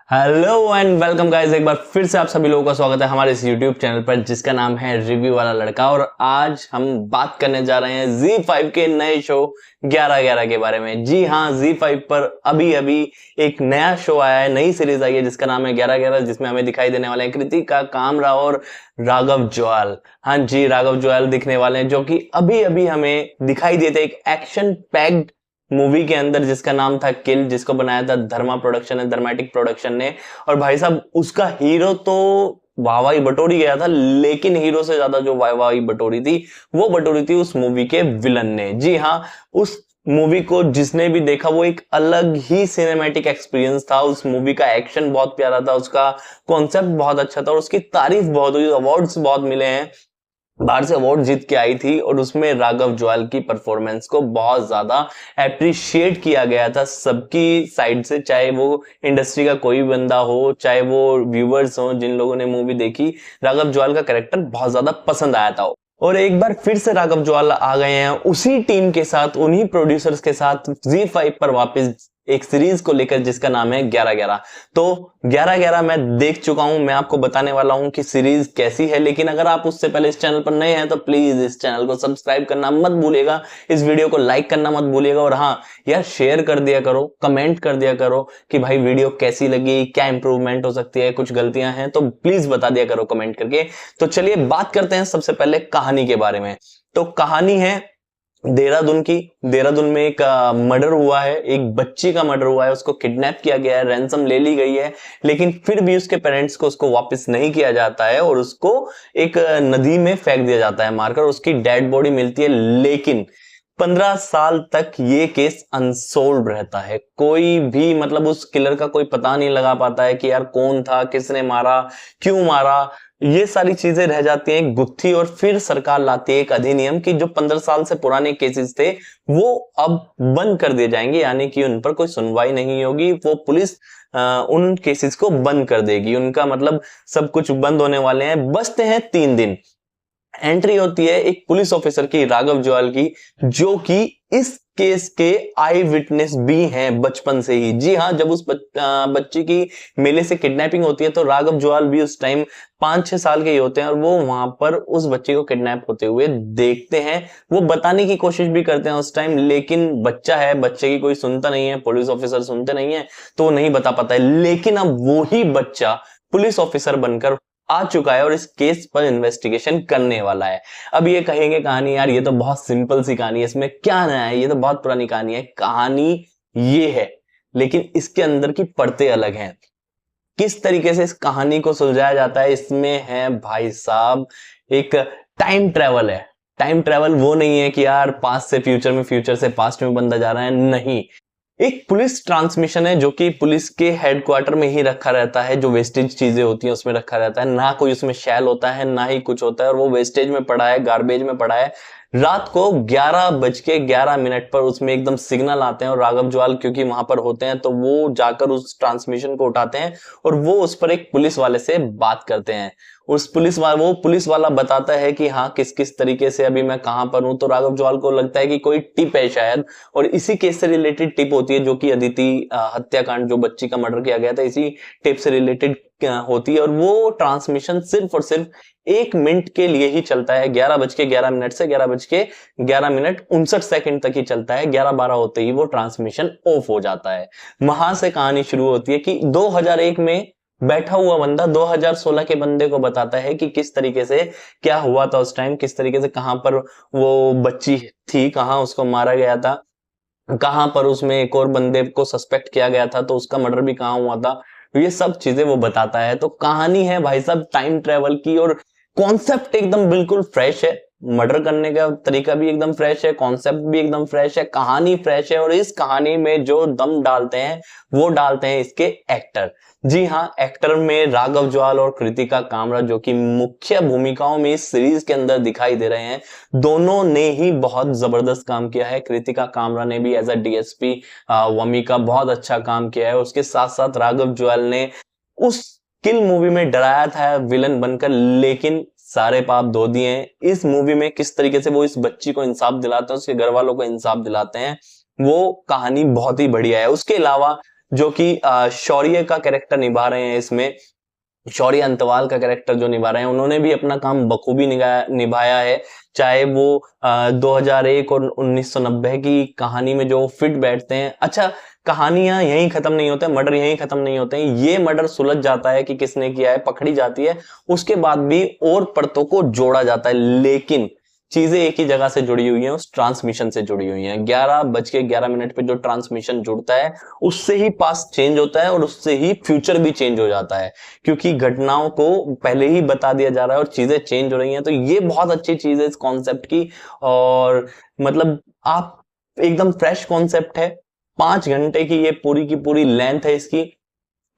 Hello and welcome guys, एक बार फिर से आप सभी लोगों का स्वागत है हमारे इस YouTube चैनल पर जिसका नाम है रिव्यू वाला लड़का। और आज हम बात करने जा रहे हैं Z5 के नए शो 11-11 के बारे में। जी हाँ, Z5 पर अभी अभी एक नया शो आया है, नई सीरीज आई है जिसका नाम है 11-11, जिसमें हमें दिखाई देने वाले हैं कृतिका कामरा और राघव जुआल। हाँ जी, राघव जुआल दिखने वाले हैं जो कि अभी अभी हमें दिखाई देते एक एक्शन पैक्ड मूवी के अंदर जिसका नाम था किल, जिसको बनाया था धर्मा प्रोडक्शन ने, धर्मेटिक प्रोडक्शन ने। और भाई साहब, उसका हीरो तो वाहवाही बटोरी गया था, लेकिन हीरो से ज्यादा जो वाहवाही बटोरी थी वो बटोरी थी उस मूवी के विलन ने। जी हाँ, उस मूवी को जिसने भी देखा वो एक अलग ही सिनेमैटिक एक्सपीरियंस था। उस मूवी का एक्शन बहुत प्यारा था, उसका कॉन्सेप्ट बहुत अच्छा था और उसकी तारीफ बहुत हुई, अवार्ड्स बहुत मिले हैं, बाहर से अवार्ड जीत के आई थी। और उसमें राघव जुआल की परफॉर्मेंस को बहुत ज्यादा एप्रिशिएट किया गया था सबकी साइड से, चाहे वो इंडस्ट्री का कोई बंदा हो, चाहे वो व्यूअर्स हो, जिन लोगों ने मूवी देखी, राघव जुआल का कैरेक्टर बहुत ज्यादा पसंद आया था। और एक बार फिर से राघव जुआल आ गए हैं उसी टीम के साथ, उन्हीं प्रोड्यूसर्स के साथ Z5 पर वापस एक सीरीज को लेकर जिसका नाम है 11-11। तो 11-11 मैं देख चुका हूं, मैं आपको बताने वाला हूं कि सीरीज कैसी है। लेकिन अगर आप उससे पहले इस चैनल पर नए हैं तो प्लीज इस चैनल को सब्सक्राइब करना मत भूलिएगा, इस वीडियो को लाइक करना मत भूलिएगा। और हाँ यार, शेयर कर दिया करो, कमेंट कर दिया करो कि भाई वीडियो कैसी लगी, क्या इंप्रूवमेंट हो सकती है, कुछ गलतियां हैं तो प्लीज बता दिया करो कमेंट करके। तो चलिए बात करते हैं सबसे पहले कहानी के बारे में। तो कहानी है देहरादून की। देहरादून में एक मर्डर हुआ है, एक बच्ची का मर्डर हुआ है, उसको किडनैप किया गया है, रैंसम ले ली गई है, लेकिन फिर भी उसके पेरेंट्स को उसको वापस नहीं किया जाता है और उसको एक नदी में फेंक दिया जाता है मारकर। उसकी डेड बॉडी मिलती है, लेकिन 15 साल तक ये केस अनसोल्व रहता है। कोई भी मतलब उस किलर का कोई पता नहीं लगा पाता है कि यार कौन था, किसने मारा, क्यों मारा, ये सारी चीजें रह जाती हैं गुत्थी। और फिर सरकार लाती है एक अधिनियम कि जो 15 साल से पुराने केसेस थे वो अब बंद कर दिए जाएंगे, यानी कि उन पर कोई सुनवाई नहीं होगी। वो पुलिस उन केसेस को बंद कर देगी, उनका मतलब सब कुछ बंद होने वाले हैं। बचते हैं 3 दिन। एंट्री होती है एक पुलिस ऑफिसर की, राघव जुआल की, जो कि इस केस के आई विटनेस भी हैं बचपन से ही। जी हाँ, जब उस बच्ची की मेले से किडनैपिंग होती है तो राघव जुआल भी उस टाइम 5-6 साल के ही होते हैं और वो वहां पर उस बच्चे को किडनैप होते हुए देखते हैं। वो बताने की कोशिश भी करते हैं उस टाइम, लेकिन बच्चा है, बच्चे की कोई सुनता नहीं है, पुलिस ऑफिसर सुनते नहीं है तो वो नहीं बता पाता है। लेकिन अब वो ही बच्चा पुलिस ऑफिसर बनकर आ चुका है और इस केस पर इन्वेस्टिगेशन करने वाला है। अब ये कहेंगे कहानी यार ये तो बहुत सिंपल सी कहानी है, इसमें क्या नया है, ये तो बहुत पुरानी कहानी है। कहानी ये है, लेकिन इसके अंदर की परतें अलग हैं। किस तरीके से इस कहानी को सुलझाया जाता है, इसमें है भाई साहब एक टाइम ट्रेवल है। टाइम ट्रेवल वो नहीं है कि यार पास्ट से फ्यूचर में, फ्यूचर से पास्ट में बंदा जा रहा है, नहीं। एक पुलिस ट्रांसमिशन है जो कि पुलिस के हेडक्वार्टर में ही रखा रहता है, जो वेस्टेज चीजें होती हैं उसमें रखा रहता है, ना कोई उसमें शैल होता है ना ही कुछ होता है, और वो वेस्टेज में पड़ा है, गार्बेज में पड़ा है। रात को 11:11 पर उसमें एकदम सिग्नल आते हैं और राघव जुआल क्योंकि वहां पर होते हैं तो वो जाकर उस ट्रांसमिशन को उठाते हैं और वो उस पर एक पुलिस वाले से बात करते हैं। वो पुलिस वाला बताता है कि हाँ किस किस तरीके से अभी मैं कहां पर हूं। तो राघव जुआल को लगता है कि कोई टिप है शायद, और इसी केस से रिलेटेड टिप होती है जो कि अदिति हत्याकांड, जो बच्ची का मर्डर किया गया था, इसी टिप से रिलेटेड होती है। और वो ट्रांसमिशन सिर्फ और सिर्फ 1 मिनट के लिए ही चलता है। 11:11 से 11:59 तक ही चलता है। 11:12 होते ही वो ट्रांसमिशन ऑफ हो जाता है। वहां से कहानी शुरू होती है कि 2001 में बैठा हुआ बंदा 2016 के बंदे को बताता है कि किस तरीके से क्या हुआ था उस टाइम, किस तरीके से कहां पर वो बच्ची थी, कहां उसको मारा गया था, कहां पर उसमें एक और बंदे को सस्पेक्ट किया गया था तो उसका मर्डर भी कहां हुआ था, ये सब चीजें वो बताता है। तो कहानी है भाई साहब टाइम ट्रेवल की, और कॉन्सेप्ट एकदम बिल्कुल फ्रेश है। मर्डर करने का तरीका भी एकदम फ्रेश है, कॉन्सेप्ट भी एकदम फ्रेश है, कहानी फ्रेश है। और इस कहानी में जो दम डालते हैं वो डालते हैं इसके एक्टर। जी हाँ, एक्टर में राघव जुआल और कृतिका कामरा जो कि मुख्य भूमिकाओं में इस सीरीज के अंदर दिखाई दे रहे हैं, दोनों ने ही बहुत जबरदस्त काम किया है। कृतिका कामरा ने भी एज अ डीएसपी वमी का बहुत अच्छा काम किया है। उसके साथ साथ राघव जुआल ने उस किल मूवी में डराया था विलन बनकर, लेकिन सारे पाप धो दिए हैं। इस मूवी में किस तरीके से वो इस बच्ची को इंसाफ दिलाते हैं, उसके घर वालों को इंसाफ दिलाते हैं, वो कहानी बहुत ही बढ़िया है। उसके अलावा जो कि शौर्य का कैरेक्टर निभा रहे हैं इसमें, शौर्य अंतवाल का कैरेक्टर जो निभा रहे हैं, उन्होंने भी अपना काम बखूबी निभाया है। चाहे वो 2001 और 1990 की कहानी में जो फिट बैठते हैं। अच्छा, कहानियां यहीं खत्म नहीं होते, मर्डर यहीं खत्म नहीं होते हैं, ये मर्डर सुलझ जाता है कि किसने किया है, पकड़ी जाती है, उसके बाद भी और परतों को जोड़ा जाता है, लेकिन चीजें एक ही जगह से जुड़ी हुई हैं, उस ट्रांसमिशन से जुड़ी हुई हैं। 11:11 पे जो ट्रांसमिशन जुड़ता है, उससे ही पास्ट चेंज होता है और उससे ही फ्यूचर भी चेंज हो जाता है, क्योंकि घटनाओं को पहले ही बता दिया जा रहा है और चीजें चेंज हो रही हैं। तो ये बहुत अच्छी चीज है इस कॉन्सेप्ट की, और मतलब आप एकदम फ्रेश कॉन्सेप्ट है। 5 घंटे की ये पूरी की पूरी लेंथ है इसकी।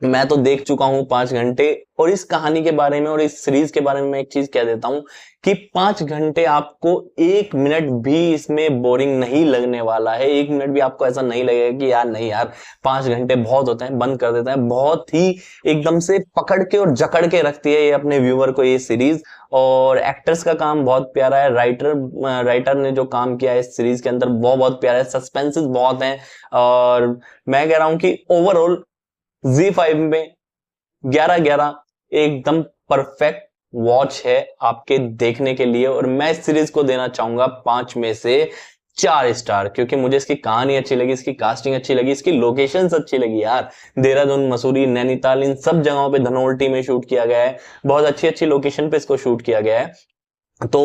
मैं तो देख चुका हूं 5 घंटे, और इस कहानी के बारे में और इस सीरीज के बारे में मैं एक चीज कह देता हूं कि 5 घंटे आपको 1 मिनट भी इसमें बोरिंग नहीं लगने वाला है। 1 मिनट भी आपको ऐसा नहीं लगेगा कि यार नहीं यार 5 घंटे बहुत होते हैं, बंद कर देता है। बहुत ही एकदम से पकड़ के और जकड़ के रखती है ये अपने व्यूअर को ये सीरीज। और एक्टर्स का काम बहुत प्यारा है, राइटर ने जो काम किया है इस सीरीज के अंदर वो बहुत प्यारा है, सस्पेंसेस बहुत हैं। और मैं कह रहा हूं कि ओवरऑल Z5 में 11:11 एकदम परफेक्ट वॉच है आपके देखने के लिए। और मैं इस सीरीज को देना चाहूंगा 5 में से 4 स्टार, क्योंकि मुझे इसकी कहानी अच्छी लगी, इसकी कास्टिंग अच्छी लगी, इसकी लोकेशंस अच्छी लगी यार। देहरादून, मसूरी, नैनीताल, इन सब जगहों पे, धनोल्टी में शूट किया गया है, बहुत अच्छी अच्छी लोकेशन पे इसको शूट किया गया है। तो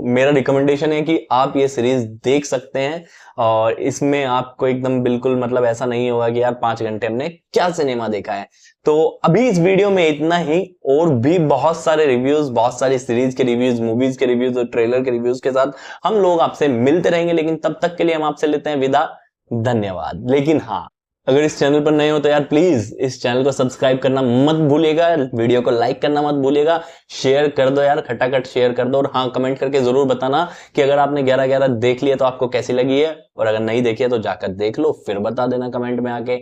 मेरा रिकमेंडेशन है कि आप ये सीरीज देख सकते हैं, और इसमें आपको एकदम बिल्कुल मतलब ऐसा नहीं होगा कि यार 5 घंटे हमने क्या सिनेमा देखा है। तो अभी इस वीडियो में इतना ही, और भी बहुत सारे रिव्यूज, बहुत सारी सीरीज के रिव्यूज, मूवीज के रिव्यूज और ट्रेलर के रिव्यूज के साथ हम लोग आपसे मिलते रहेंगे, लेकिन तब तक के लिए हम आपसे लेते हैं विदा। धन्यवाद। लेकिन हाँ, अगर इस चैनल पर नए हो तो यार प्लीज इस चैनल को सब्सक्राइब करना मत भूलिएगा, वीडियो को लाइक करना मत भूलिएगा, शेयर कर दो यार, खटाखट शेयर कर दो। और हाँ, कमेंट करके जरूर बताना कि अगर आपने 11:11 देख लिया तो आपको कैसी लगी है, और अगर नहीं देखी है तो जाकर देख लो, फिर बता देना कमेंट में आके।